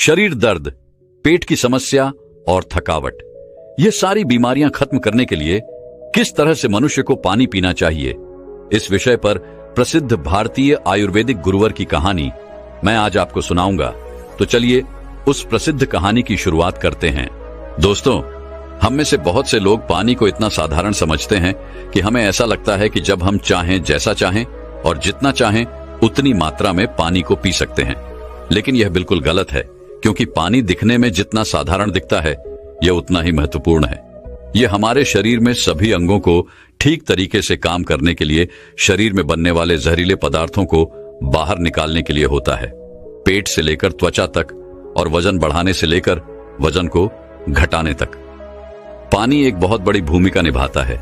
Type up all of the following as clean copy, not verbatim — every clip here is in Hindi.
शरीर दर्द, पेट की समस्या और थकावट, ये सारी बीमारियां खत्म करने के लिए किस तरह से मनुष्य को पानी पीना चाहिए, इस विषय पर प्रसिद्ध भारतीय आयुर्वेदिक गुरुवर की कहानी मैं आज आपको सुनाऊंगा। तो चलिए उस प्रसिद्ध कहानी की शुरुआत करते हैं। दोस्तों, हम में से बहुत से लोग पानी को इतना साधारण समझते हैं कि हमें ऐसा लगता है कि जब हम चाहें, जैसा चाहें और जितना चाहें उतनी मात्रा में पानी को पी सकते हैं। लेकिन यह बिल्कुल गलत है, क्योंकि पानी दिखने में जितना साधारण दिखता है यह उतना ही महत्वपूर्ण है। यह हमारे शरीर में सभी अंगों को ठीक तरीके से काम करने के लिए, शरीर में बनने वाले जहरीले पदार्थों को बाहर निकालने के लिए होता है। पेट से लेकर त्वचा तक और वजन बढ़ाने से लेकर वजन को घटाने तक पानी एक बहुत बड़ी भूमिका निभाता है।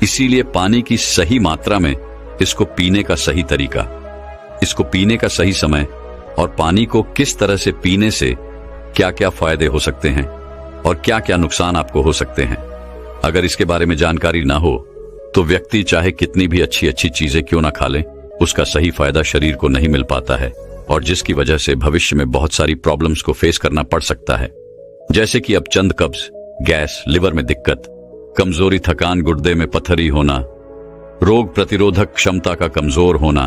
इसीलिए पानी की सही मात्रा में, इसको पीने का सही तरीका, इसको पीने का सही समय और पानी को किस तरह से पीने से क्या क्या फायदे हो सकते हैं और क्या क्या नुकसान आपको हो सकते हैं, अगर इसके बारे में जानकारी ना हो तो व्यक्ति चाहे कितनी भी अच्छी अच्छी चीजें क्यों ना खा ले, उसका सही फायदा शरीर को नहीं मिल पाता है और जिसकी वजह से भविष्य में बहुत सारी प्रॉब्लम्स को फेस करना पड़ सकता है। जैसे कि अब चंद कब्ज, गैस, लिवर में दिक्कत, कमजोरी, थकान, गुर्दे में पथरी होना, रोग प्रतिरोधक क्षमता का कमजोर होना,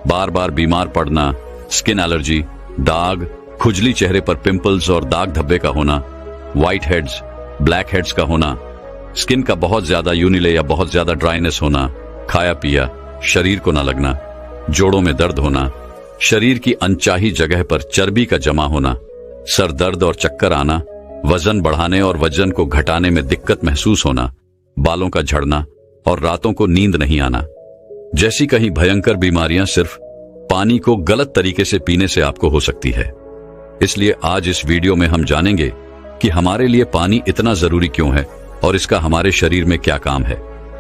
बार बार बीमार पड़ना, स्किन एलर्जी, दाग, खुजली, चेहरे पर पिंपल्स और दाग धब्बे का होना, व्हाइट हेड्स, ब्लैक हेड्स का होना, स्किन का बहुत ज्यादा यूनिले या बहुत ज्यादा ड्राइनेस होना, खाया पिया शरीर को न लगना, जोड़ों में दर्द होना, शरीर की अनचाही जगह पर चर्बी का जमा होना, सर दर्द और चक्कर आना, वजन बढ़ाने और वजन को घटाने में दिक्कत महसूस होना, बालों का झड़ना और रातों को नींद नहीं आना जैसी कई भयंकर बीमारियां सिर्फ पानी को गलत तरीके से पीने से आपको हो सकती है। इसलिए आज इस वीडियो में हम जानेंगे कि हमारे लिए पानी इतना जरूरी क्यों है और इसका हमारे शरीर में क्या काम है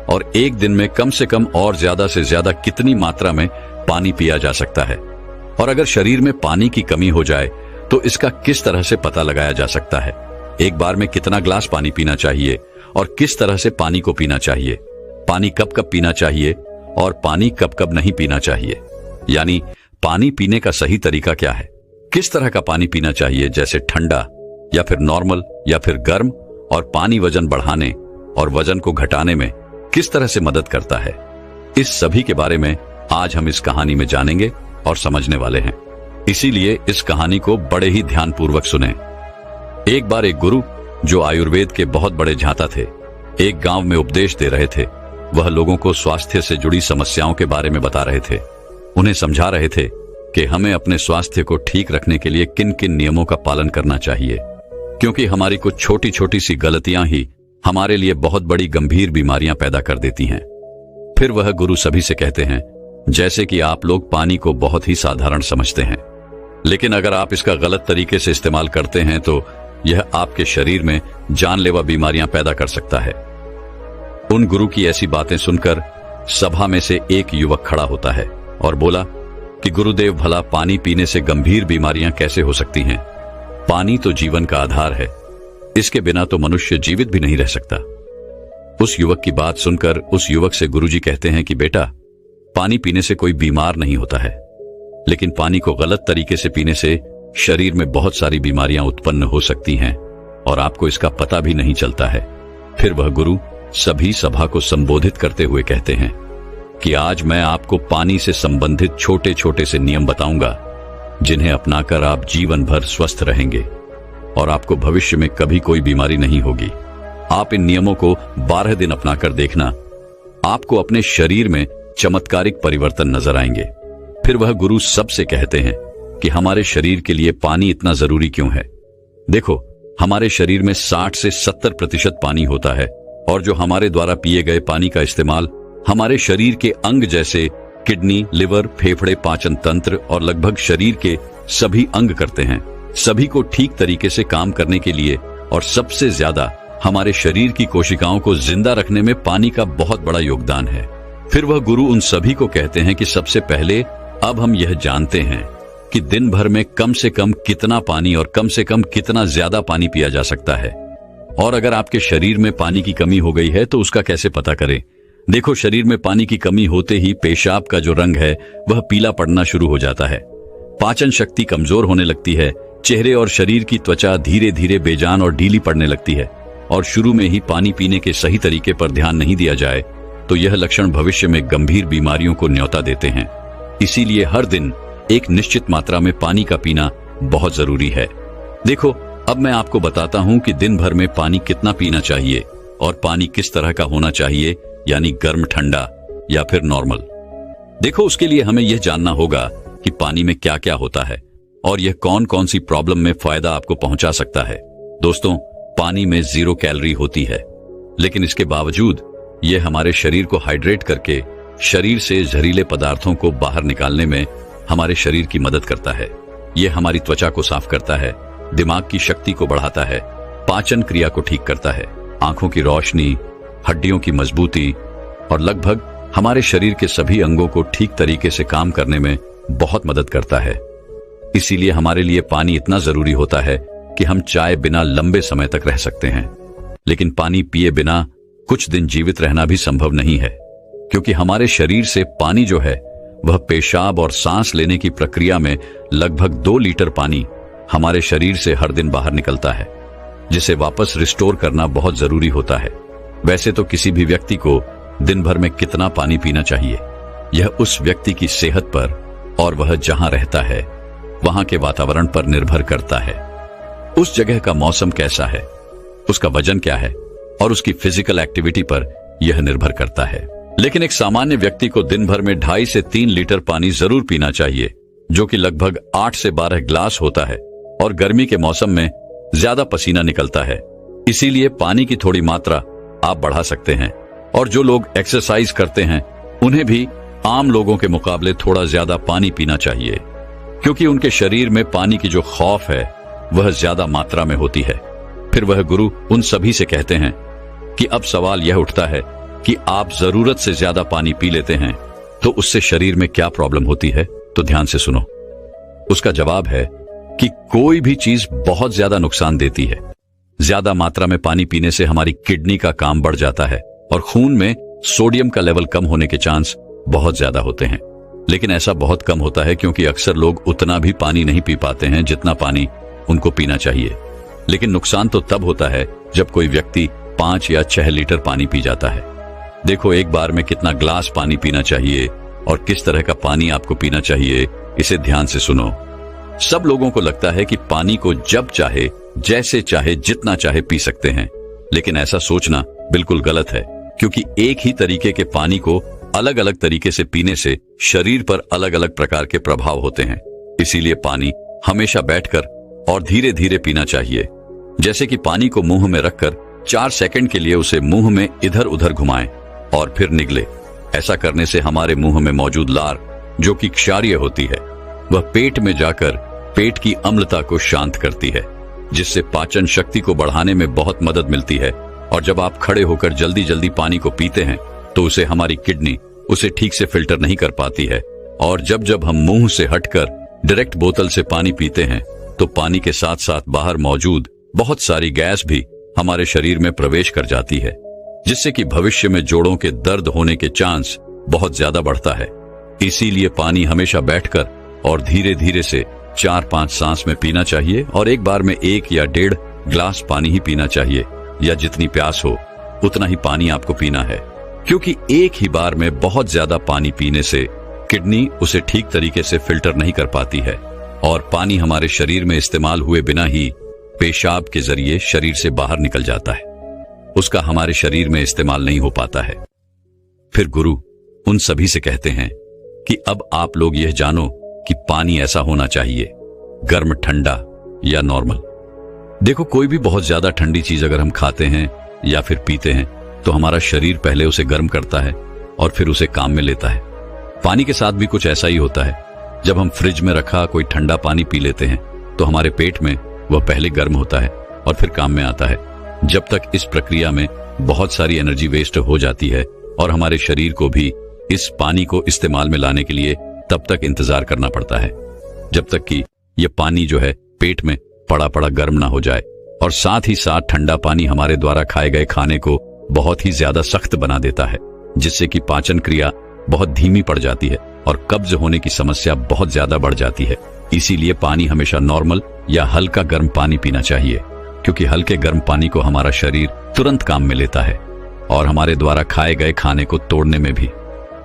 और एक दिन में कम से कम और ज्यादा से ज्यादा कितनी मात्रा में पानी पिया जा सकता है, और अगर शरीर में पानी की कमी हो जाए तो इसका किस तरह से पता लगाया जा सकता है। एक बार में कितना ग्लास पानी पीना चाहिए और किस तरह से पानी को पीना चाहिए, पानी कब कब पीना चाहिए और पानी कब कब नहीं पीना चाहिए, यानी पानी पीने का सही तरीका क्या है, किस तरह का पानी पीना चाहिए, जैसे ठंडा या फिर नॉर्मल या फिर गर्म, और पानी वजन बढ़ाने और वजन को घटाने में किस तरह से मदद करता है। इस सभी के बारे में आज हम इस कहानी में जानेंगे और समझने वाले हैं। इसीलिए इस कहानी को बड़े ही ध्यानपूर्वक सुनें। एक बार एक गुरु, जो आयुर्वेद के बहुत बड़े झांता थे, एक गांव में उपदेश दे रहे थे। वह लोगों को स्वास्थ्य से जुड़ी समस्याओं के बारे में बता रहे थे। उन्हें समझा रहे थे कि हमें अपने स्वास्थ्य को ठीक रखने के लिए किन किन नियमों का पालन करना चाहिए, क्योंकि हमारी कुछ छोटी छोटी सी गलतियां ही हमारे लिए बहुत बड़ी गंभीर बीमारियां पैदा कर देती हैं। फिर वह गुरु सभी से कहते हैं, जैसे कि आप लोग पानी को बहुत ही साधारण समझते हैं, लेकिन अगर आप इसका गलत तरीके से इस्तेमाल करते हैं तो यह आपके शरीर में जानलेवा बीमारियां पैदा कर सकता है। उन गुरु की ऐसी बातें सुनकर सभा में से एक युवक खड़ा होता है और बोला कि गुरुदेव, भला पानी पीने से गंभीर बीमारियां कैसे हो सकती हैं? पानी तो जीवन का आधार है, इसके बिना तो मनुष्य जीवित भी नहीं रह सकता। उस युवक की बात सुनकर उस युवक से गुरुजी कहते हैं कि बेटा, पानी पीने से कोई बीमार नहीं होता है, लेकिन पानी को गलत तरीके से पीने से शरीर में बहुत सारी बीमारियां उत्पन्न हो सकती हैं और आपको इसका पता भी नहीं चलता है। फिर वह गुरु सभी सभा को संबोधित करते हुए कहते हैं कि आज मैं आपको पानी से संबंधित छोटे छोटे से नियम बताऊंगा, जिन्हें अपनाकर आप जीवन भर स्वस्थ रहेंगे और आपको भविष्य में कभी कोई बीमारी नहीं होगी। आप इन नियमों को 12 दिन अपनाकर देखना, आपको अपने शरीर में चमत्कारिक परिवर्तन नजर आएंगे। फिर वह गुरु सबसे कहते हैं कि हमारे शरीर के लिए पानी इतना जरूरी क्यों है। देखो, हमारे शरीर में 60 से 70% पानी होता है और जो हमारे द्वारा पिए गए पानी का इस्तेमाल हमारे शरीर के अंग जैसे किडनी, लिवर, फेफड़े, पाचन तंत्र और लगभग शरीर के सभी अंग करते हैं। सभी को ठीक तरीके से काम करने के लिए और सबसे ज्यादा हमारे शरीर की कोशिकाओं को जिंदा रखने में पानी का बहुत बड़ा योगदान है। फिर वह गुरु उन सभी को कहते हैं कि सबसे पहले अब हम यह जानते हैं कि दिन भर में कम से कम कितना पानी और कम से कम कितना ज्यादा पानी पिया जा सकता है, और अगर आपके शरीर में पानी की कमी हो गई है तो उसका कैसे पता करें। देखो, शरीर में पानी की कमी होते ही पेशाब का जो रंग है वह पीला पड़ना शुरू हो जाता है, पाचन शक्ति कमजोर होने लगती है, चेहरे और शरीर की त्वचा धीरे धीरे बेजान और ढीली पड़ने लगती है और शुरू में ही पानी पीने के सही तरीके पर ध्यान नहीं दिया जाए तो यह लक्षण भविष्य में गंभीर बीमारियों को न्योता देते हैं। इसीलिए हर दिन एक निश्चित मात्रा में पानी का पीना बहुत जरूरी है। देखो, अब मैं आपको बताता हूं कि दिन भर में पानी कितना पीना चाहिए और पानी किस तरह का होना चाहिए, यानी गर्म, ठंडा या फिर नॉर्मल। देखो, उसके लिए हमें यह जानना होगा कि पानी में क्या क्या होता है और यह कौन कौन सी प्रॉब्लम में फायदा आपको पहुंचा सकता है। दोस्तों, पानी में 0 कैलोरी होती है, लेकिन इसके बावजूद यह हमारे शरीर को हाइड्रेट करके शरीर से जहरीले पदार्थों को बाहर निकालने में हमारे शरीर की मदद करता है। यह हमारी त्वचा को साफ करता है, दिमाग की शक्ति को बढ़ाता है, पाचन क्रिया को ठीक करता है, आंखों की रोशनी, हड्डियों की मजबूती और लगभग हमारे शरीर के सभी अंगों को ठीक तरीके से काम करने में बहुत मदद करता है। इसीलिए हमारे लिए पानी इतना जरूरी होता है कि हम चाय बिना लंबे समय तक रह सकते हैं, लेकिन पानी पिए बिना कुछ दिन जीवित रहना भी संभव नहीं है, क्योंकि हमारे शरीर से पानी जो है वह पेशाब और सांस लेने की प्रक्रिया में लगभग 2 लीटर पानी हमारे शरीर से हर दिन बाहर निकलता है, जिसे वापस रिस्टोर करना बहुत जरूरी होता है। वैसे तो किसी भी व्यक्ति को दिन भर में कितना पानी पीना चाहिए, यह उस व्यक्ति की सेहत पर और वह जहां रहता है वहां के वातावरण पर निर्भर करता है। उस जगह का मौसम कैसा है, उसका वजन क्या है और उसकी फिजिकल एक्टिविटी पर यह निर्भर करता है। लेकिन एक सामान्य व्यक्ति को दिन भर में 2.5 से 3 लीटर पानी जरूर पीना चाहिए, जो कि लगभग 8 से 12 गिलास होता है। और गर्मी के मौसम में ज्यादा पसीना निकलता है, इसीलिए पानी की थोड़ी मात्रा आप बढ़ा सकते हैं। और जो लोग एक्सरसाइज करते हैं उन्हें भी आम लोगों के मुकाबले थोड़ा ज्यादा पानी पीना चाहिए, क्योंकि उनके शरीर में पानी की जो खौफ है वह ज्यादा मात्रा में होती है। फिर वह गुरु उन सभी से कहते हैं कि अब सवाल यह उठता है कि आप जरूरत से ज्यादा पानी पी लेते हैं तो उससे शरीर में क्या प्रॉब्लम होती है। तो ध्यान से सुनो। उसका जवाब है कि कोई भी चीज बहुत ज्यादा नुकसान देती है। ज्यादा मात्रा में पानी पीने से हमारी किडनी का काम बढ़ जाता है और खून में सोडियम का लेवल कम होने के चांस बहुत ज्यादा होते हैं। लेकिन ऐसा बहुत कम होता है, क्योंकि अक्सर लोग उतना भी पानी नहीं पी पाते हैं जितना पानी उनको पीना चाहिए। लेकिन नुकसान तो तब होता है जब कोई व्यक्ति 5 या 6 लीटर पानी पी जाता है। देखो, एक बार में कितना ग्लास पानी पीना चाहिए और किस तरह का पानी आपको पीना चाहिए, इसे ध्यान से सुनो। सब लोगों को लगता है कि पानी को जब चाहे, जैसे चाहे, जितना चाहे पी सकते हैं, लेकिन ऐसा सोचना बिल्कुल गलत है, क्योंकि एक ही तरीके के पानी को अलग अलग तरीके से पीने से शरीर पर अलग अलग प्रकार के प्रभाव होते हैं। इसीलिए पानी हमेशा बैठकर और धीरे धीरे पीना चाहिए। जैसे कि पानी को मुंह में रखकर 4 सेकंड के लिए उसे मुंह में इधर उधर घुमाएं और फिर निगले। ऐसा करने से हमारे मुंह में मौजूद लार, जो कि क्षारीय होती है, वह पेट में जाकर पेट की अम्लता को शांत करती है, जिससे पाचन शक्ति को बढ़ाने में बहुत मदद मिलती है। और जब आप खड़े होकर जल्दी जल्दी पानी को पीते हैं तो उसे हमारी किडनी उसे ठीक से फिल्टर नहीं कर पाती है, और जब जब हम मुंह से हटकर डायरेक्ट बोतल से पानी पीते हैं तो पानी के साथ साथ बाहर मौजूद बहुत सारी गैस भी हमारे शरीर में प्रवेश कर जाती है, जिससे कि भविष्य में जोड़ों के दर्द होने के चांस बहुत ज्यादा बढ़ता है। इसीलिए पानी हमेशा बैठकर और धीरे धीरे से 4-5 सांस में पीना चाहिए, और एक बार में 1 या 1.5 ग्लास पानी ही पीना चाहिए, या जितनी प्यास हो उतना ही पानी आपको पीना है। क्योंकि एक ही बार में बहुत ज्यादा पानी पीने से किडनी उसे ठीक तरीके से फिल्टर नहीं कर पाती है, और पानी हमारे शरीर में इस्तेमाल हुए बिना ही पेशाब के जरिए शरीर से बाहर निकल जाता है, उसका हमारे शरीर में इस्तेमाल नहीं हो पाता है। फिर गुरु उन सभी से कहते हैं कि अब आप लोग यह जानो कि पानी ऐसा होना चाहिए, गर्म, ठंडा या नॉर्मल। देखो, कोई भी बहुत ज्यादा ठंडी चीज अगर हम खाते हैं या फिर पीते हैं तो हमारा शरीर पहले उसे गर्म करता है और फिर उसे काम में लेता है। पानी के साथ भी कुछ ऐसा ही होता है। जब हम फ्रिज में रखा कोई ठंडा पानी पी लेते हैं तो हमारे पेट में वह पहले गर्म होता है और फिर काम में आता है। जब तक इस प्रक्रिया में बहुत सारी एनर्जी वेस्ट हो जाती है और हमारे शरीर को भी इस पानी को इस्तेमाल में लाने के लिए तब तक इंतजार करना पड़ता है, जब तक कि यह पानी जो है पेट में पड़ा पड़ा गर्म ना हो जाए। और साथ ही साथ ठंडा पानी हमारे द्वारा खाए गए खाने को बहुत ही ज्यादा सख्त बना देता है, जिससे कि पाचन क्रिया बहुत धीमी पड़ जाती है और कब्ज होने की समस्या बहुत ज्यादा बढ़ जाती है। इसीलिए पानी हमेशा नॉर्मल या हल्का गर्म पानी पीना चाहिए, क्योंकि हल्के गर्म पानी को हमारा शरीर तुरंत काम में लेता है और हमारे द्वारा खाए गए खाने को तोड़ने में भी।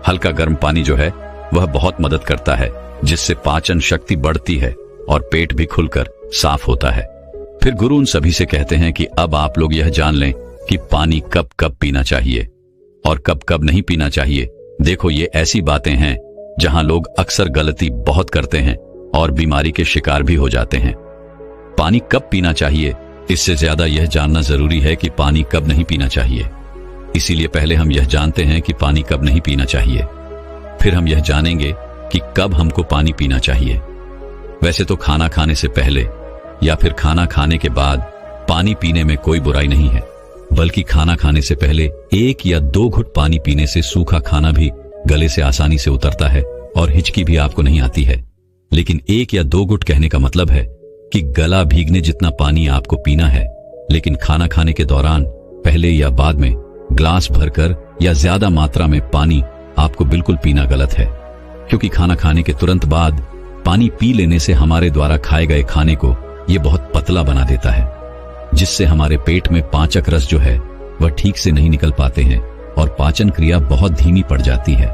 हल्का गर्म पानी जो है वह बहुत मदद करता है, जिससे पाचन शक्ति बढ़ती है और पेट भी खुलकर साफ होता है। फिर गुरु उन सभी से कहते हैं कि अब आप लोग यह जान लें कि पानी कब कब पीना चाहिए और कब कब नहीं पीना चाहिए। देखो, ये ऐसी बातें हैं जहां लोग अक्सर गलती बहुत करते हैं और बीमारी के शिकार भी हो जाते हैं। पानी कब पीना चाहिए, इससे ज्यादा यह जानना जरूरी है कि पानी कब नहीं पीना चाहिए। इसीलिए पहले हम यह जानते हैं कि पानी कब नहीं पीना चाहिए, फिर हम यह जानेंगे कि कब हमको पानी पीना चाहिए। वैसे तो खाना खाने से पहले या फिर खाना खाने के बाद पानी पीने में कोई बुराई नहीं है, बल्कि खाना खाने से पहले 1 या 2 घुट पानी पीने से सूखा खाना भी गले से आसानी से उतरता है और हिचकी भी आपको नहीं आती है। लेकिन 1 या 2 घुट कहने का मतलब है कि गला भीगने जितना पानी आपको पीना है, लेकिन खाना खाने के दौरान पहले या बाद में ग्लास भरकर या ज्यादा मात्रा में पानी आपको बिल्कुल पीना गलत है, क्योंकि खाना खाने के तुरंत बाद पानी पी लेने से हमारे द्वारा खाए गए खाने को यह बहुत पतला बना देता है, जिससे हमारे पेट में पाचक रस जो है वह ठीक से नहीं निकल पाते हैं और पाचन क्रिया बहुत धीमी पड़ जाती है।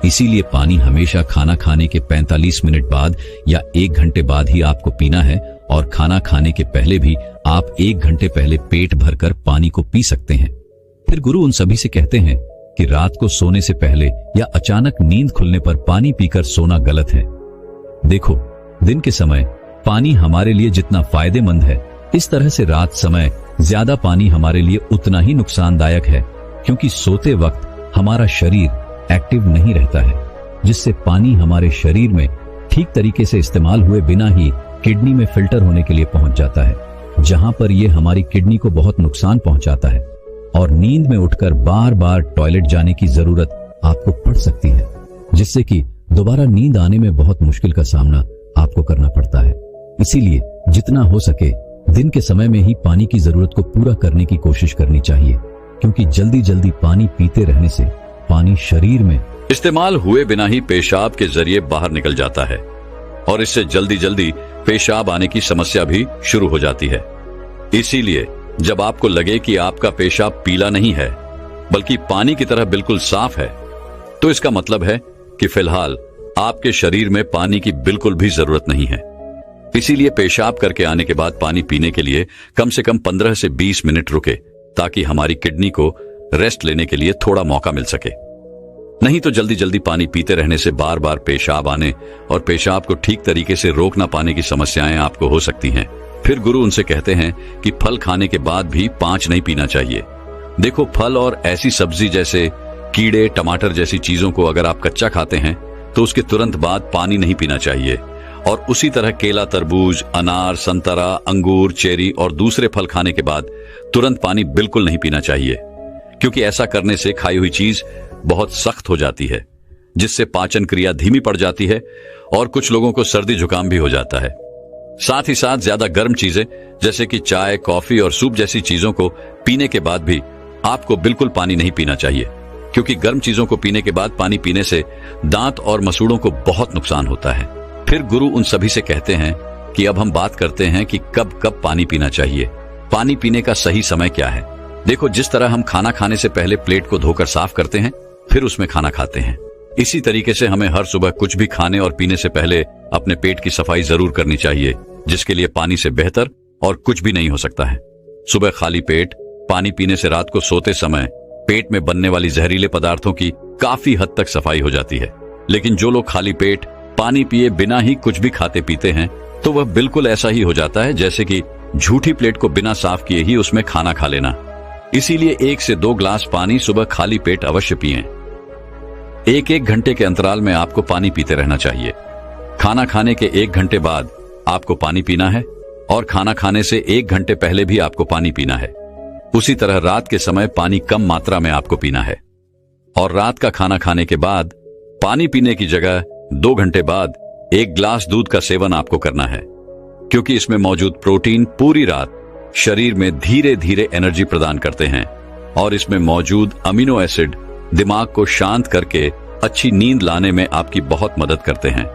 इसीलिए पानी हमेशा खाना खाने के 45 मिनट बाद या 1 घंटे बाद ही आपको पीना है, और खाना खाने के पहले भी आप 1 घंटे पहले पेट भरकर पानी को पी सकते हैं। फिर गुरु उन सभी से कहते हैं कि रात को सोने से पहले या अचानक नींद खुलने पर पानी पीकर सोना गलत है। देखो, दिन के समय पानी हमारे लिए जितना फायदेमंद है, इस तरह से रात समय ज्यादा पानी हमारे लिए उतना ही नुकसानदायक है, क्योंकि सोते वक्त हमारा शरीर एक्टिव नहीं रहता है, जिससे पानी हमारे शरीर में ठीक तरीके से इस्तेमाल हुए बिना ही किडनी में फिल्टर होने के लिए पहुंच जाता है, जहां पर यह हमारी किडनी को बहुत नुकसान पहुंचाता है और नींद में उठकर बार बार टॉयलेट जाने की जरूरत आपको पड़ सकती है, जिससे कि दोबारा नींद आने में बहुत मुश्किल का सामना आपको करना पड़ता है। इसीलिए जितना हो सके दिन के समय में ही पानी की जरूरत को पूरा करने की कोशिश करनी चाहिए, क्योंकि जल्दी जल्दी पानी पीते रहने से पानी शरीर में इस्तेमाल हुए बिना ही पेशाब के जरिए बाहर निकल जाता है और इससे जल्दी जल्दी पेशाब आने की समस्या भी शुरू हो जाती है। इसीलिए जब आपको लगे कि आपका पेशाब पीला नहीं है बल्कि पानी की तरह बिल्कुल साफ है, तो इसका मतलब है कि फिलहाल आपके शरीर में पानी की बिल्कुल भी जरूरत नहीं है। इसीलिए पेशाब करके आने के बाद पानी पीने के लिए कम से कम 15 से 20 मिनट रुके, ताकि हमारी किडनी को रेस्ट लेने के लिए थोड़ा मौका मिल सके। नहीं तो जल्दी जल्दी पानी पीते रहने से बार बार पेशाब आने और पेशाब को ठीक तरीके से रोक ना पाने की समस्याएं आपको हो सकती हैं। फिर गुरु उनसे कहते हैं कि फल खाने के बाद भी 5 नहीं पीना चाहिए। देखो, फल और ऐसी सब्जी जैसे कीड़े, टमाटर जैसी चीजों को अगर आप कच्चा खाते हैं तो उसके तुरंत बाद पानी नहीं पीना चाहिए, और उसी तरह केला, तरबूज, अनार, संतरा, अंगूर, चेरी और दूसरे फल खाने के बाद तुरंत पानी बिल्कुल नहीं पीना चाहिए, क्योंकि ऐसा करने से खाई हुई चीज बहुत सख्त हो जाती है, जिससे पाचन क्रिया धीमी पड़ जाती है और कुछ लोगों को सर्दी जुकाम भी हो जाता है। साथ ही साथ ज्यादा गर्म चीजें जैसे कि चाय, कॉफी और सूप जैसी चीजों को पीने के बाद भी आपको बिल्कुल पानी नहीं पीना चाहिए, क्योंकि गर्म चीजों को पीने के बाद पानी पीने से दांत और मसूड़ों को बहुत नुकसान होता है। फिर गुरु उन सभी से कहते हैं कि अब हम बात करते हैं कि कब कब पानी पीना चाहिए। पानी पीने का सही समय क्या है? देखो, जिस तरह हम खाना खाने से पहले प्लेट को धोकर साफ करते हैं, फिर उसमें खाना खाते हैं, इसी तरीके से हमें हर सुबह कुछ भी खाने और पीने से पहले अपने पेट की सफाई जरूर करनी चाहिए, जिसके लिए पानी से बेहतर और कुछ भी नहीं हो सकता है। सुबह खाली पेट पानी पीने से रात को सोते समय पेट में बनने वाली जहरीले पदार्थों की काफी हद तक सफाई हो जाती है। लेकिन जो लोग खाली पेट पानी पिए बिना ही कुछ भी खाते पीते हैं, तो वह बिल्कुल ऐसा ही हो जाता है जैसे कि झूठी प्लेट को बिना साफ किए ही उसमें खाना खा लेना। इसीलिए 1 से 2 ग्लास पानी सुबह खाली पेट अवश्य पिएं। 1-1 घंटे के अंतराल में आपको पानी पीते रहना चाहिए। खाना खाने के 1 घंटे बाद आपको पानी पीना है और खाना खाने से 1 घंटे पहले भी आपको पानी पीना है। उसी तरह रात के समय पानी कम मात्रा में आपको पीना है, और रात का खाना खाने के बाद पानी पीने की जगह 2 घंटे बाद 1 ग्लास दूध का सेवन आपको करना है, क्योंकि इसमें मौजूद प्रोटीन पूरी रात शरीर में धीरे धीरे एनर्जी प्रदान करते हैं, और इसमें मौजूद अमीनो एसिड दिमाग को शांत करके अच्छी नींद लाने में आपकी बहुत मदद करते हैं।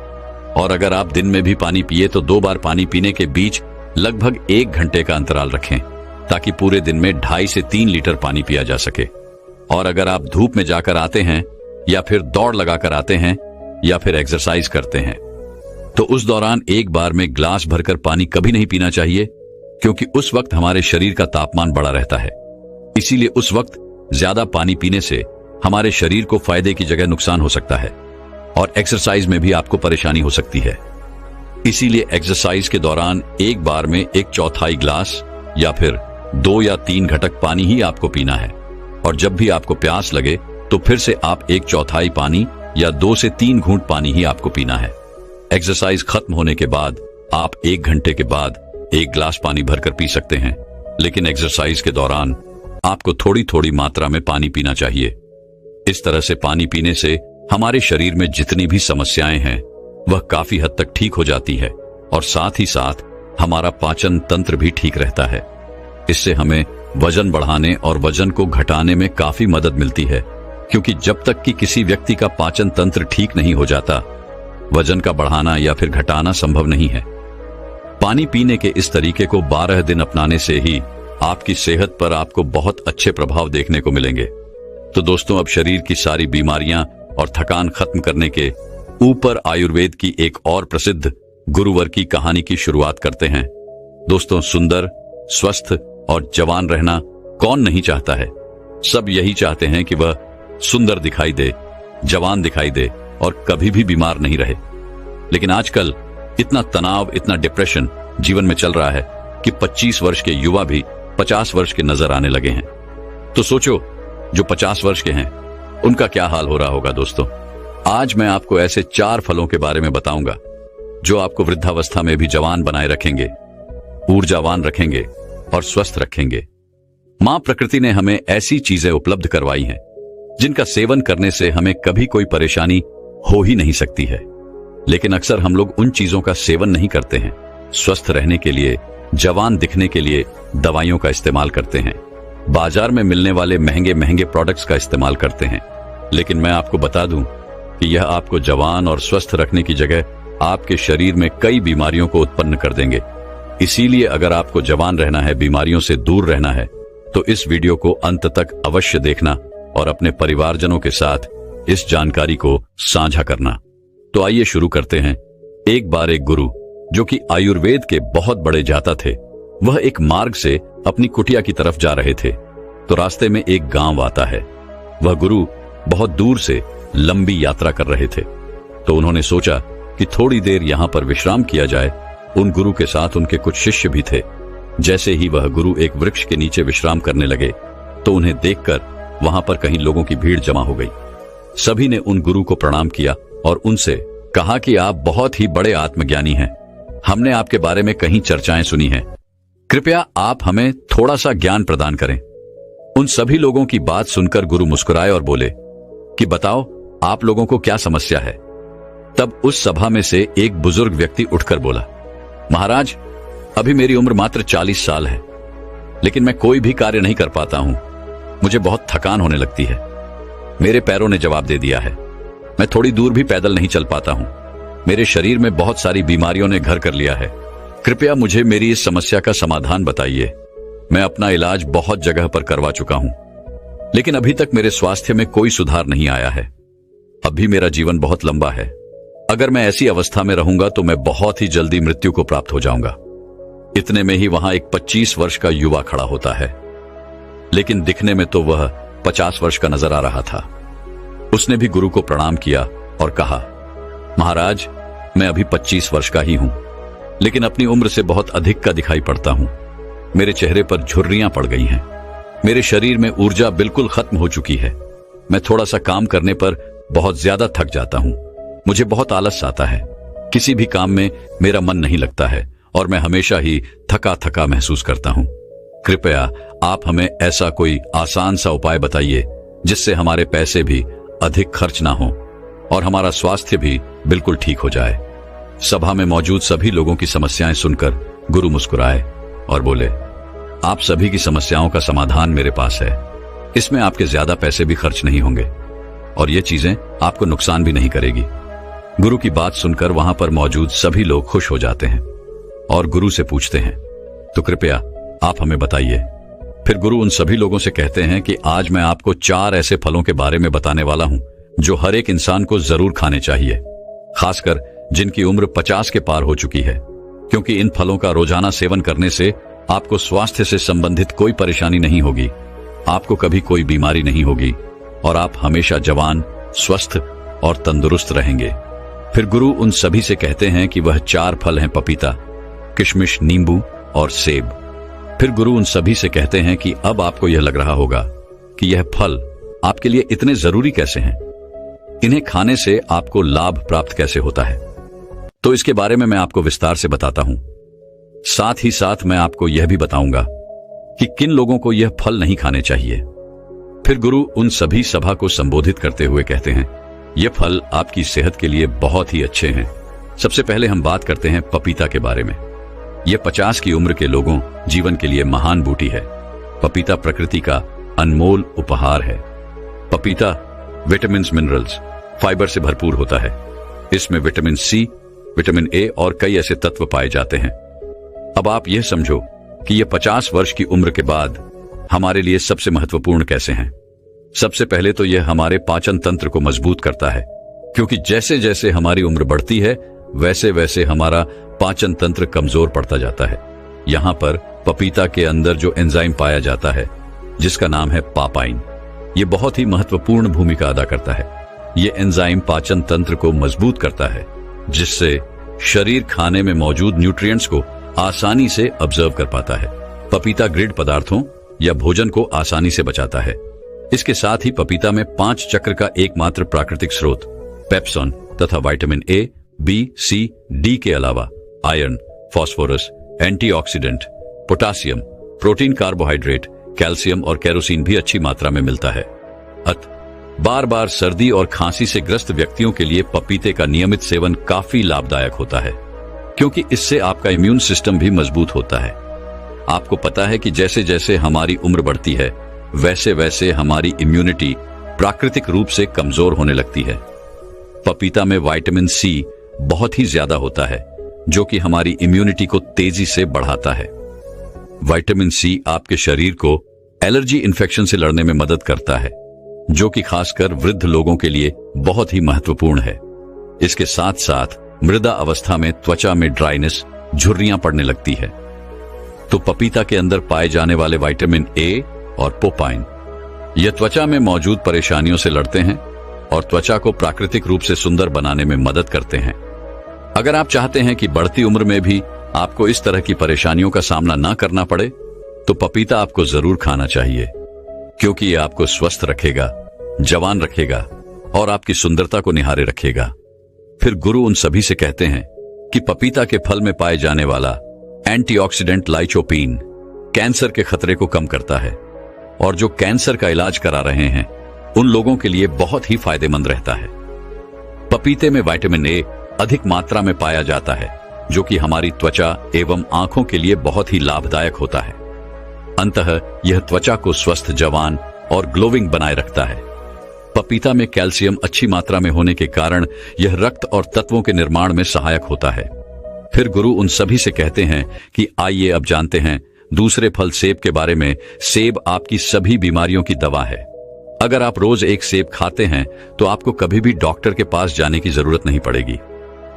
और अगर आप दिन में भी पानी पिए तो 2 बार पानी पीने के बीच लगभग 1 घंटे का अंतराल रखें, ताकि पूरे दिन में 2.5 से 3 लीटर पानी पिया जा सके। और अगर आप धूप में जाकर आते हैं या फिर दौड़ लगाकर आते हैं या फिर एक्सरसाइज करते हैं तो उस दौरान एक बार में ग्लास भरकर पानी कभी नहीं पीना चाहिए, क्योंकि उस वक्त हमारे शरीर का तापमान बढ़ा रहता है। इसीलिए उस वक्त ज्यादा पानी पीने से हमारे शरीर को फायदे की जगह नुकसान हो सकता है और एक्सरसाइज में भी आपको परेशानी हो सकती है। इसीलिए एक्सरसाइज के दौरान एक बार में 1/4 गिलास या फिर 2 या 3 घटक पानी ही आपको पीना है। और जब भी आपको प्यास लगे तो फिर से आप 1/4 पानी या 2 से 3 घूंट पानी ही आपको पीना है। एक्सरसाइज खत्म होने के बाद आप 1 घंटे के बाद 1 गिलास पानी भरकर पी सकते हैं, लेकिन एक्सरसाइज के दौरान आपको थोड़ी थोड़ी मात्रा में पानी पीना चाहिए। इस तरह से पानी पीने से हमारे शरीर में जितनी भी समस्याएं हैं वह काफी हद तक ठीक हो जाती है और साथ ही साथ हमारा पाचन तंत्र भी ठीक रहता है। इससे हमें वजन बढ़ाने और वजन को घटाने में काफी मदद मिलती है, क्योंकि जब तक कि किसी व्यक्ति का पाचन तंत्र ठीक नहीं हो जाता, वजन का बढ़ाना या फिर घटाना संभव नहीं है। पानी पीने के इस तरीके को 12 दिन अपनाने से ही आपकी सेहत पर आपको बहुत अच्छे प्रभाव देखने को मिलेंगे। तो दोस्तों, अब शरीर की सारी बीमारियां और थकान खत्म करने के ऊपर आयुर्वेद की एक और प्रसिद्ध गुरुवर की कहानी की शुरुआत करते हैं। दोस्तों, सुंदर, स्वस्थ और जवान रहना कौन नहीं चाहता है। सब यही चाहते हैं कि वह सुंदर दिखाई दे, जवान दिखाई दे और कभी भी बीमार नहीं रहे। लेकिन आजकल इतना तनाव, इतना डिप्रेशन जीवन में चल रहा है कि 25 वर्ष के युवा भी 50 वर्ष के नजर आने लगे हैं। तो सोचो, जो 50 वर्ष के हैं उनका क्या हाल हो रहा होगा। दोस्तों, आज मैं आपको ऐसे 4 फलों के बारे में बताऊंगा जो आपको वृद्धावस्था में भी जवान बनाए रखेंगे, ऊर्जावान रखेंगे और स्वस्थ रखेंगे। मां प्रकृति ने हमें ऐसी चीजें उपलब्ध करवाई हैं जिनका सेवन करने से हमें कभी कोई परेशानी हो ही नहीं सकती है। लेकिन अक्सर हम लोग उन चीजों का सेवन नहीं करते हैं। स्वस्थ रहने के लिए, जवान दिखने के लिए दवाइयों का इस्तेमाल करते हैं, बाजार में मिलने वाले महंगे महंगे प्रोडक्ट्स का इस्तेमाल करते हैं। लेकिन मैं आपको बता दूं कि यह आपको जवान और स्वस्थ रखने की जगह आपके शरीर में कई बीमारियों को उत्पन्न कर देंगे। इसीलिए अगर आपको जवान रहना है, बीमारियों से दूर रहना है, तो इस वीडियो को अंत तक अवश्य देखना और अपने परिवारजनों के साथ इस जानकारी को साझा करना। तो आइए शुरू करते हैं। एक बार एक गुरु, जो कि आयुर्वेद के बहुत बड़े जाता थे, वह एक मार्ग से अपनी कुटिया की तरफ जा रहे थे। तो रास्ते में एक गांव आता है। वह गुरु बहुत दूर से लंबी यात्रा कर रहे थे, तो उन्होंने सोचा कि थोड़ी देर यहां पर विश्राम किया जाए। उन गुरु के साथ उनके कुछ शिष्य भी थे। जैसे ही वह गुरु एक वृक्ष के नीचे विश्राम करने लगे तो उन्हें देखकर वहां पर कहीं लोगों की भीड़ जमा हो गई। सभी ने उन गुरु को प्रणाम किया और उनसे कहा कि आप बहुत ही बड़े आत्मज्ञानी हैं। हमने आपके बारे में कहीं चर्चाएं सुनी हैं। कृपया आप हमें थोड़ा सा ज्ञान प्रदान करें। उन सभी लोगों की बात सुनकर गुरु मुस्कुराए और बोले कि बताओ, आप लोगों को क्या समस्या है। तब उस सभा में से एक बुजुर्ग व्यक्ति उठकर बोला, महाराज, अभी मेरी उम्र मात्र 40 साल है, लेकिन मैं कोई भी कार्य नहीं कर पाता हूं। मुझे बहुत थकान होने लगती है। मेरे पैरों ने जवाब दे दिया है। मैं थोड़ी दूर भी पैदल नहीं चल पाता हूं। मेरे शरीर में बहुत सारी बीमारियों ने घर कर लिया है। कृपया मुझे मेरी इस समस्या का समाधान बताइए। मैं अपना इलाज बहुत जगह पर करवा चुका हूं, लेकिन अभी तक मेरे स्वास्थ्य में कोई सुधार नहीं आया है। अब भी मेरा जीवन बहुत लंबा है। अगर मैं ऐसी अवस्था में रहूंगा तो मैं बहुत ही जल्दी मृत्यु को प्राप्त हो जाऊंगा। इतने में ही वहां एक 25 वर्ष का युवा खड़ा होता है, लेकिन दिखने में तो वह 50 वर्ष का नजर आ रहा था। उसने भी गुरु को प्रणाम किया और कहा, महाराज, मैं अभी 25 वर्ष का ही हूं, लेकिन अपनी उम्र से बहुत अधिक का दिखाई पड़ता हूं। मेरे चेहरे पर झुर्रियां पड़ गई हैं। मेरे शरीर में ऊर्जा बिल्कुल खत्म हो चुकी है। मैं थोड़ा सा काम करने पर बहुत ज्यादा थक जाता हूं। मुझे बहुत आलस आता है। किसी भी काम में मेरा मन नहीं लगता है और मैं हमेशा ही थका थका महसूस करता हूं। कृपया आप हमें ऐसा कोई आसान सा उपाय बताइए जिससे हमारे पैसे भी अधिक खर्च ना हो और हमारा स्वास्थ्य भी बिल्कुल ठीक हो जाए। सभा में मौजूद सभी लोगों की समस्याएं सुनकर गुरु मुस्कुराए और बोले, आप सभी की समस्याओं का समाधान मेरे पास है। इसमें आपके ज्यादा पैसे भी खर्च नहीं होंगे और ये चीजें आपको नुकसान भी नहीं करेगी। गुरु की बात सुनकर वहां पर मौजूद सभी लोग खुश हो जाते हैं और गुरु से पूछते हैं, तो कृपया आप हमें बताइए। फिर गुरु उन सभी लोगों से कहते हैं कि आज मैं आपको 4 ऐसे फलों के बारे में बताने वाला हूं जो हर एक इंसान को जरूर खाने चाहिए, खासकर जिनकी उम्र 50 के पार हो चुकी है, क्योंकि इन फलों का रोजाना सेवन करने से आपको स्वास्थ्य से संबंधित कोई परेशानी नहीं होगी, आपको कभी कोई बीमारी नहीं होगी और आप हमेशा जवान, स्वस्थ और तंदुरुस्त रहेंगे। फिर गुरु उन सभी से कहते हैं कि वह 4 फल हैं, पपीता, किशमिश, नींबू और सेब। फिर गुरु उन सभी से कहते हैं कि अब आपको यह लग रहा होगा कि यह फल आपके लिए इतने जरूरी कैसे हैं, इन्हें खाने से आपको लाभ प्राप्त कैसे होता है। तो इसके बारे में मैं आपको विस्तार से बताता हूं। साथ ही साथ मैं आपको यह भी बताऊंगा कि किन लोगों को यह फल नहीं खाने चाहिए। फिर गुरु उन सभी सभा को संबोधित करते हुए कहते हैं, यह फल आपकी सेहत के लिए बहुत ही अच्छे हैं। सबसे पहले हम बात करते हैं पपीता के बारे में। यह 50 की उम्र के लोगों जीवन के लिए महान बूटी है। पपीता प्रकृति का अनमोल उपहार है। पपीता विटामिन, मिनरल्स, फाइबर से भरपूर होता है। इसमें विटामिन सी, विटामिन ए और कई ऐसे तत्व पाए जाते हैं। अब आप यह समझो कि यह 50 वर्ष की उम्र के बाद हमारे लिए सबसे महत्वपूर्ण कैसे हैं। सबसे पहले तो यह हमारे पाचन तंत्र को मजबूत करता है, क्योंकि जैसे जैसे हमारी उम्र बढ़ती है वैसे वैसे हमारा पाचन तंत्र कमजोर पड़ता जाता है। यहां पर पपीता के अंदर जो एंजाइम पाया जाता है जिसका नाम है पापाइन, यह बहुत ही महत्वपूर्ण भूमिका अदा करता है। यह एंजाइम पाचन तंत्र को मजबूत करता है, जिससे शरीर खाने में मौजूद न्यूट्रिएंट्स को आसानी से ऑब्जर्व कर पाता है। पपीता ग्रिड पदार्थों या भोजन को आसानी से बचाता है। इसके साथ ही पपीता में 5 चक्र का एकमात्र प्राकृतिक स्रोत पेप्सोन तथा vitamin A, B, C, D के अलावा iron, phosphorus, antioxidant, potassium, protein, carbohydrate, calcium और केरोसिन भी अच्छी मात्रा में मिलता है। बार बार सर्दी और खांसी से ग्रस्त व्यक्तियों के लिए पपीते का नियमित सेवन काफी लाभदायक होता है, क्योंकि इससे आपका इम्यून सिस्टम भी मजबूत होता है। आपको पता है कि जैसे जैसे हमारी उम्र बढ़ती है वैसे वैसे हमारी इम्यूनिटी प्राकृतिक रूप से कमजोर होने लगती है। पपीता में विटामिन सी बहुत ही ज्यादा होता है, जो कि हमारी इम्यूनिटी को तेजी से बढ़ाता है। विटामिन सी आपके शरीर को एलर्जी इन्फेक्शन से लड़ने में मदद करता है, जो कि खासकर वृद्ध लोगों के लिए बहुत ही महत्वपूर्ण है। इसके साथ साथ मृदा अवस्था में त्वचा में ड्राइनेस, झुर्रियां पड़ने लगती है, तो पपीता के अंदर पाए जाने वाले विटामिन ए और पोपाइन यह त्वचा में मौजूद परेशानियों से लड़ते हैं और त्वचा को प्राकृतिक रूप से सुंदर बनाने में मदद करते हैं। अगर आप चाहते हैं कि बढ़ती उम्र में भी आपको इस तरह की परेशानियों का सामना ना करना पड़े, तो पपीता आपको जरूर खाना चाहिए, क्योंकि यह आपको स्वस्थ रखेगा, जवान रखेगा और आपकी सुंदरता को निहारे रखेगा। फिर गुरु उन सभी से कहते हैं कि पपीता के फल में पाए जाने वाला एंटीऑक्सीडेंट लाइकोपीन कैंसर के खतरे को कम करता है और जो कैंसर का इलाज करा रहे हैं उन लोगों के लिए बहुत ही फायदेमंद रहता है। पपीते में विटामिन ए अधिक मात्रा में पाया जाता है, जो कि हमारी त्वचा एवं आंखों के लिए बहुत ही लाभदायक होता है। अंततः यह त्वचा को स्वस्थ, जवान और ग्लोविंग बनाए रखता है। पपीता में कैल्शियम अच्छी मात्रा में होने के कारण यह रक्त और तत्वों के निर्माण में सहायक होता है। फिर गुरु उन सभी से कहते हैं कि आइए अब जानते हैं दूसरे फल सेब के बारे में। सेब आपकी सभी बीमारियों की दवा है। अगर आप रोज एक सेब खाते हैं तो आपको कभी भी डॉक्टर के पास जाने की जरूरत नहीं पड़ेगी।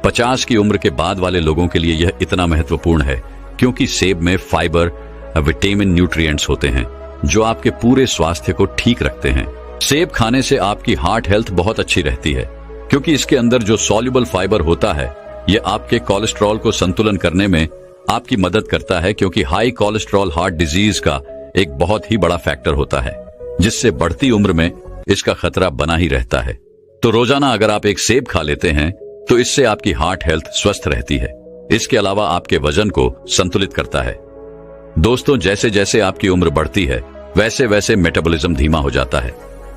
50 की उम्र के बाद वाले लोगों के लिए यह इतना महत्वपूर्ण है क्योंकि सेब में फाइबर, विटामिन, न्यूट्रिएंट्स होते हैं जो आपके पूरे स्वास्थ्य को ठीक रखते हैं। सेब खाने से आपकी हार्ट हेल्थ बहुत अच्छी रहती है, क्योंकि इसके अंदर जो सॉल्युबल फाइबर होता है यह आपके कोलेस्ट्रॉल को संतुलन करने में आपकी मदद करता है, क्योंकि हाई कोलेस्ट्रॉल हार्ट डिजीज का एक बहुत ही बड़ा फैक्टर होता है, जिससे बढ़ती उम्र में इसका खतरा बना ही रहता है। तो रोजाना अगर आप एक सेब खा लेते हैं तो इससे आपकी हार्ट हेल्थ स्वस्थ रहती है। इसके अलावा आपके वजन को संतुलित करता है। दोस्तों, जैसे जैसे आपकी उम्र बढ़ती है वैसे वैसे मेटाबॉलिज्म धीमा हो जाता है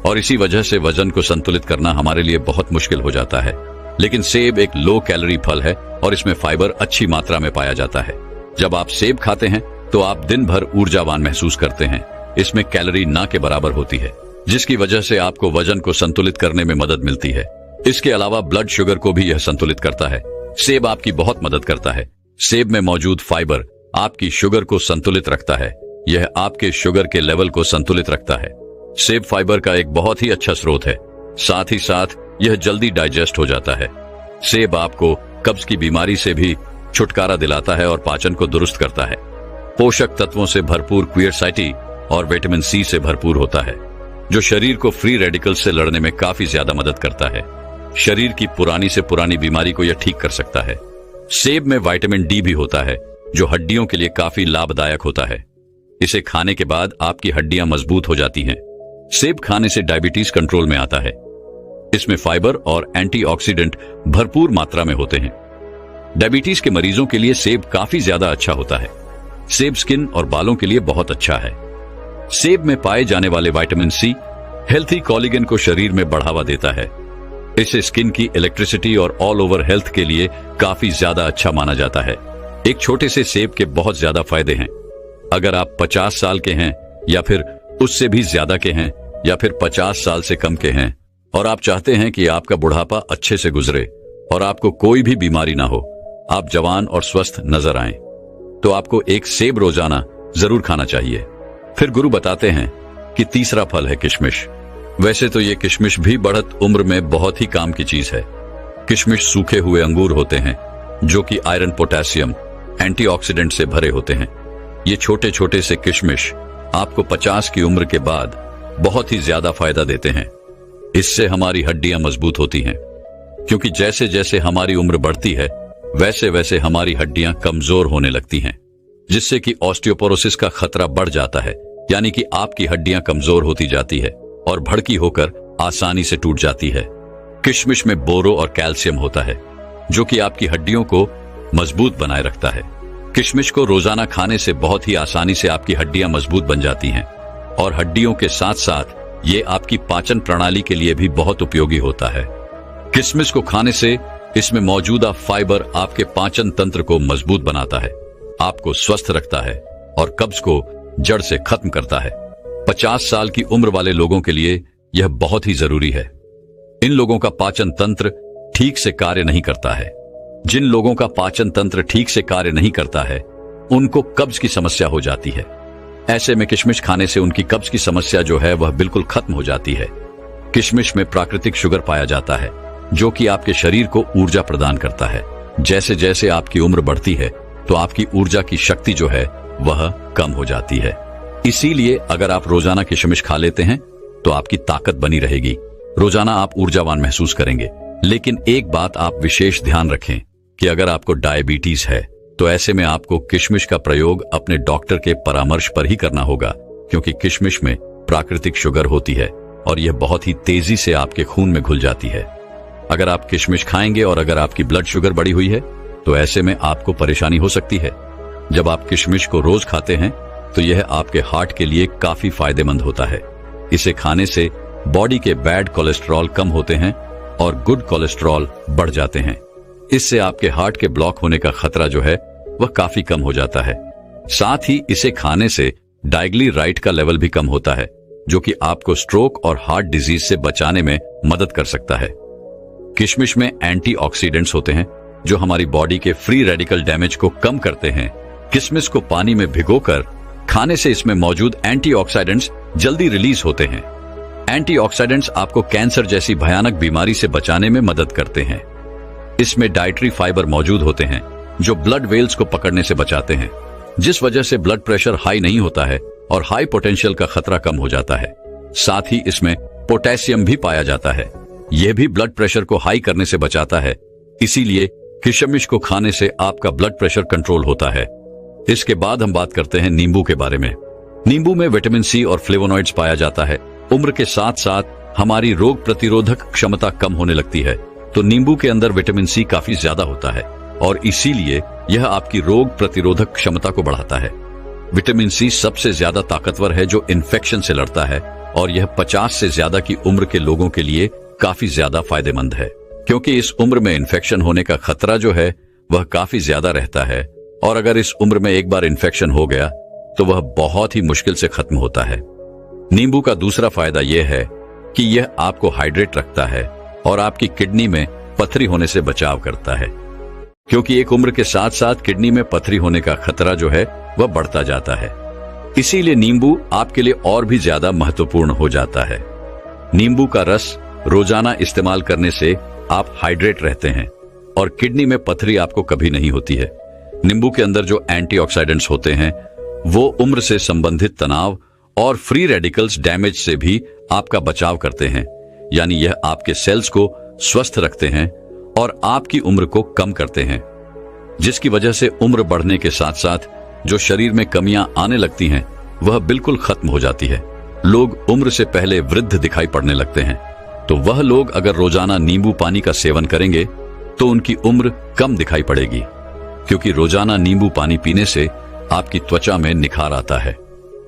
और इसी वजह से वजन को संतुलित करना हमारे लिए बहुत मुश्किल हो जाता है। लेकिन सेब एक लो कैलोरी फल है और इसमें फाइबर अच्छी मात्रा में पाया जाता है। जब आप सेब खाते हैं तो आप दिन भर ऊर्जावान महसूस करते हैं। इसमें कैलोरी ना के बराबर होती है, जिसकी वजह से आपको वजन को संतुलित करने में मदद मिलती है। इसके अलावा ब्लड शुगर को भी यह संतुलित करता है। सेब आपकी बहुत मदद करता है। सेब में मौजूद फाइबर आपकी शुगर को संतुलित रखता है। यह आपके शुगर के लेवल को संतुलित रखता है। सेब फाइबर का एक बहुत ही अच्छा स्रोत है। साथ ही साथ यह जल्दी डाइजेस्ट हो जाता है। सेब आपको कब्ज की बीमारी से भी छुटकारा दिलाता है और पाचन को दुरुस्त करता है। पोषक तत्वों से भरपूर क्वियरसाइटी और विटामिन सी से भरपूर होता है, जो शरीर को फ्री रेडिकल से लड़ने में काफी ज्यादा मदद करता है। शरीर की पुरानी से पुरानी बीमारी को यह ठीक कर सकता है। सेब में विटामिन डी भी होता है, जो हड्डियों के लिए काफी लाभदायक होता है। इसे खाने के बाद आपकी हड्डियां मजबूत हो जाती हैं। सेब खाने से डायबिटीज कंट्रोल में आता है। इसमें फाइबर और एंटीऑक्सीडेंट भरपूर मात्रा में होते हैं। डायबिटीज के मरीजों के लिए सेब काफी ज्यादा अच्छा होता है। सेब स्किन और बालों के लिए बहुत अच्छा है। सेब में पाए जाने वाले विटामिन सी हेल्थी कोलेजन को शरीर में बढ़ावा देता है। इसे स्किन की इलेक्ट्रिसिटी और ऑल ओवर हेल्थ के लिए काफी ज्यादा अच्छा माना जाता है। एक छोटे से सेब के बहुत ज्यादा फायदे हैं। अगर आप 50 साल के हैं या फिर उससे भी ज्यादा के हैं या फिर 50 साल से कम के हैं और आप चाहते हैं कि आपका बुढ़ापा अच्छे से गुजरे और आपको कोई भी बीमारी ना हो, आप जवान और स्वस्थ नजर आएं, तो आपको एक सेब रोजाना जरूर खाना चाहिए। फिर गुरु बताते हैं कि तीसरा फल है किशमिश। वैसे तो ये किशमिश भी बढ़त उम्र में बहुत ही काम की चीज है। किशमिश सूखे हुए अंगूर होते हैं जो कि आयरन, पोटेशियम, एंटीऑक्सीडेंट से भरे होते हैं। ये छोटे छोटे से किशमिश आपको 50 की उम्र के बाद बहुत ही ज्यादा फायदा देते हैं। इससे हमारी हड्डियां मजबूत होती हैं, क्योंकि जैसे जैसे हमारी उम्र बढ़ती है वैसे वैसे हमारी हड्डियां कमजोर होने लगती हैं, जिससे कि ऑस्टियोपोरोसिस का खतरा बढ़ जाता है। यानी कि आपकी हड्डियां कमजोर होती जाती है और भड़की होकर आसानी से टूट जाती है। किशमिश में बोरो और कैल्शियम होता है, जो कि आपकी हड्डियों को मजबूत बनाए रखता है। किशमिश को रोजाना खाने से बहुत ही आसानी से आपकी हड्डियां मजबूत बन जाती हैं और हड्डियों के साथ साथ ये आपकी पाचन प्रणाली के लिए भी बहुत उपयोगी होता है। किशमिश को खाने से इसमें मौजूदा फाइबर आपके पाचन तंत्र को मजबूत बनाता है, आपको स्वस्थ रखता है और कब्ज को जड़ से खत्म करता है। 50 साल की उम्र वाले लोगों के लिए यह बहुत ही जरूरी है। इन लोगों का पाचन तंत्र ठीक से कार्य नहीं करता है। जिन लोगों का पाचन तंत्र ठीक से कार्य नहीं करता है उनको कब्ज की समस्या हो जाती है। ऐसे में किशमिश खाने से उनकी कब्ज की समस्या जो है वह बिल्कुल खत्म हो जाती है। किशमिश में प्राकृतिक शुगर पाया जाता है, जो कि आपके शरीर को ऊर्जा प्रदान करता है। जैसे जैसे आपकी उम्र बढ़ती है तो आपकी ऊर्जा की शक्ति जो है वह कम हो जाती है। इसीलिए अगर आप रोजाना किशमिश खा लेते हैं तो आपकी ताकत बनी रहेगी, रोजाना आप ऊर्जावान महसूस करेंगे। लेकिन एक बात आप विशेष ध्यान रखें कि अगर आपको डायबिटीज है तो ऐसे में आपको किशमिश का प्रयोग अपने डॉक्टर के परामर्श पर ही करना होगा, क्योंकि किशमिश में प्राकृतिक शुगर होती है और यह बहुत ही तेजी से आपके खून में घुल जाती है। अगर आप किशमिश खाएंगे और अगर आपकी ब्लड शुगर बढ़ी हुई है तो ऐसे में आपको परेशानी हो सकती है। जब आप किशमिश को रोज खाते हैं तो यह आपके हार्ट के लिए काफी फायदेमंद होता है। इसे खाने से बॉडी के बैड कोलेस्ट्रॉल कम होते हैं और गुड कोलेस्ट्रॉल बढ़ जाते हैं। इससे आपके हार्ट के ब्लॉक होने का खतरा जो है वह काफी कम हो जाता है। साथ ही इसे खाने से डाइग्लीराइट का लेवल भी कम होता है, जो कि आपको स्ट्रोक और हार्ट डिजीज से बचाने में मदद कर सकता है। किशमिश में एंटीऑक्सीडेंट्स होते हैं जो हमारी बॉडी के फ्री रेडिकल डैमेज को कम करते हैं। किशमिश को पानी में भिगोकर खाने से इसमें मौजूद एंटीऑक्सीडेंट्स जल्दी रिलीज होते हैं। एंटीऑक्सीडेंट्स आपको कैंसर जैसी भयानक बीमारी से बचाने में मदद करते हैं। इसमें डाइटरी फाइबर मौजूद होते हैं जो ब्लड वेल्स को पकड़ने से बचाते हैं, जिस वजह से ब्लड प्रेशर हाई नहीं होता है और हाई पोटेंशियल का खतरा कम हो जाता है। साथ ही इसमें पोटेशियम भी पाया जाता है, यह भी ब्लड प्रेशर को हाई करने से बचाता है। इसीलिए किशमिश को खाने से आपका ब्लड प्रेशर कंट्रोल होता है। इसके बाद हम बात करते हैं नींबू के बारे में। नींबू में विटामिन सी और फ्लेवोनॉइड्स पाया जाता है। उम्र के साथ साथ हमारी रोग प्रतिरोधक क्षमता कम होने लगती है, तो नींबू के अंदर विटामिन सी काफी ज्यादा होता है और इसीलिए यह आपकी रोग प्रतिरोधक क्षमता को बढ़ाता है। विटामिन सी सबसे ज्यादा ताकतवर है जो इन्फेक्शन से लड़ता है और यह 50 से ज्यादा की उम्र के लोगों के लिए काफी ज्यादा फायदेमंद है, क्योंकि इस उम्र में इन्फेक्शन होने का खतरा जो है वह काफी ज्यादा रहता है और अगर इस उम्र में एक बार इन्फेक्शन हो गया तो वह बहुत ही मुश्किल से खत्म होता है। नींबू का दूसरा फायदा यह है कि यह आपको हाइड्रेट रखता है और आपकी किडनी में पथरी होने से बचाव करता है, क्योंकि एक उम्र के साथ साथ किडनी में पथरी होने का खतरा जो है वह बढ़ता जाता है। इसीलिए नींबू आपके लिए और भी ज्यादा महत्वपूर्ण हो जाता है। नींबू का रस रोजाना इस्तेमाल करने से आप हाइड्रेट रहते हैं और किडनी में पथरी आपको कभी नहीं होती है। नींबू के अंदर जो एंटीऑक्सीडेंट्स होते हैं वो उम्र से संबंधित तनाव और फ्री रेडिकल्स डैमेज से भी आपका बचाव करते हैं, यानी यह आपके सेल्स को स्वस्थ रखते हैं और आपकी उम्र को कम करते हैं, जिसकी वजह से उम्र बढ़ने के साथ साथ जो शरीर में कमियां आने लगती हैं वह बिल्कुल खत्म हो जाती है। लोग उम्र से पहले वृद्ध दिखाई पड़ने लगते हैं, तो वह लोग अगर रोजाना नींबू पानी का सेवन करेंगे तो उनकी उम्र कम दिखाई पड़ेगी, क्योंकि रोजाना नींबू पानी पीने से आपकी त्वचा में निखार आता है,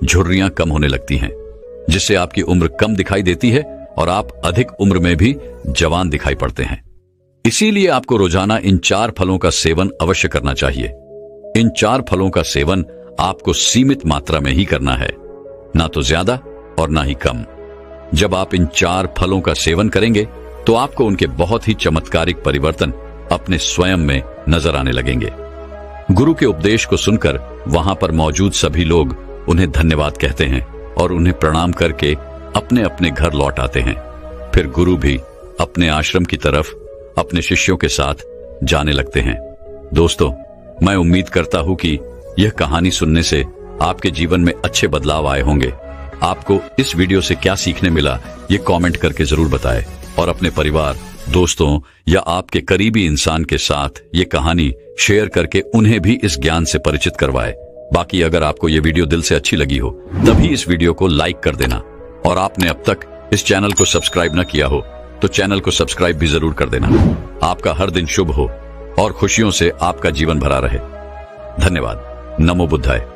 झुर्रियां कम होने लगती हैं, जिससे आपकी उम्र कम दिखाई देती है और आप अधिक उम्र में भी जवान दिखाई पड़ते हैं। इसीलिए आपको रोजाना इन 4 फलों का सेवन अवश्य करना चाहिए। इन 4 फलों का सेवन आपको सीमित मात्रा में ही करना है, ना तो ज्यादा और ना ही कम। जब आप इन 4 फलों का सेवन करेंगे तो आपको उनके बहुत ही चमत्कारिक परिवर्तन अपने स्वयं में नजर आने लगेंगे। गुरु के उपदेश को सुनकर वहां पर मौजूद सभी लोग उन्हें धन्यवाद कहते हैं और उन्हें प्रणाम करके अपने अपने घर लौट आते हैं। फिर गुरु भी अपने आश्रम की तरफ अपने शिष्यों के साथ जाने लगते हैं। दोस्तों, मैं उम्मीद करता हूं कि यह कहानी सुनने से आपके जीवन में अच्छे बदलाव आए होंगे। आपको इस वीडियो से क्या सीखने मिला ये कमेंट करके जरूर बताएं और अपने परिवार, दोस्तों या आपके करीबी इंसान के साथ ये कहानी शेयर करके उन्हें भी इस ज्ञान से परिचित करवाएं। बाकी अगर आपको ये वीडियो दिल से अच्छी लगी हो तभी इस वीडियो को लाइक कर देना, और आपने अब तक इस चैनल को सब्सक्राइब न किया हो तो चैनल को सब्सक्राइब भी जरूर कर देना। आपका हर दिन शुभ हो और खुशियों से आपका जीवन भरा रहे। धन्यवाद। नमो बुद्धाय।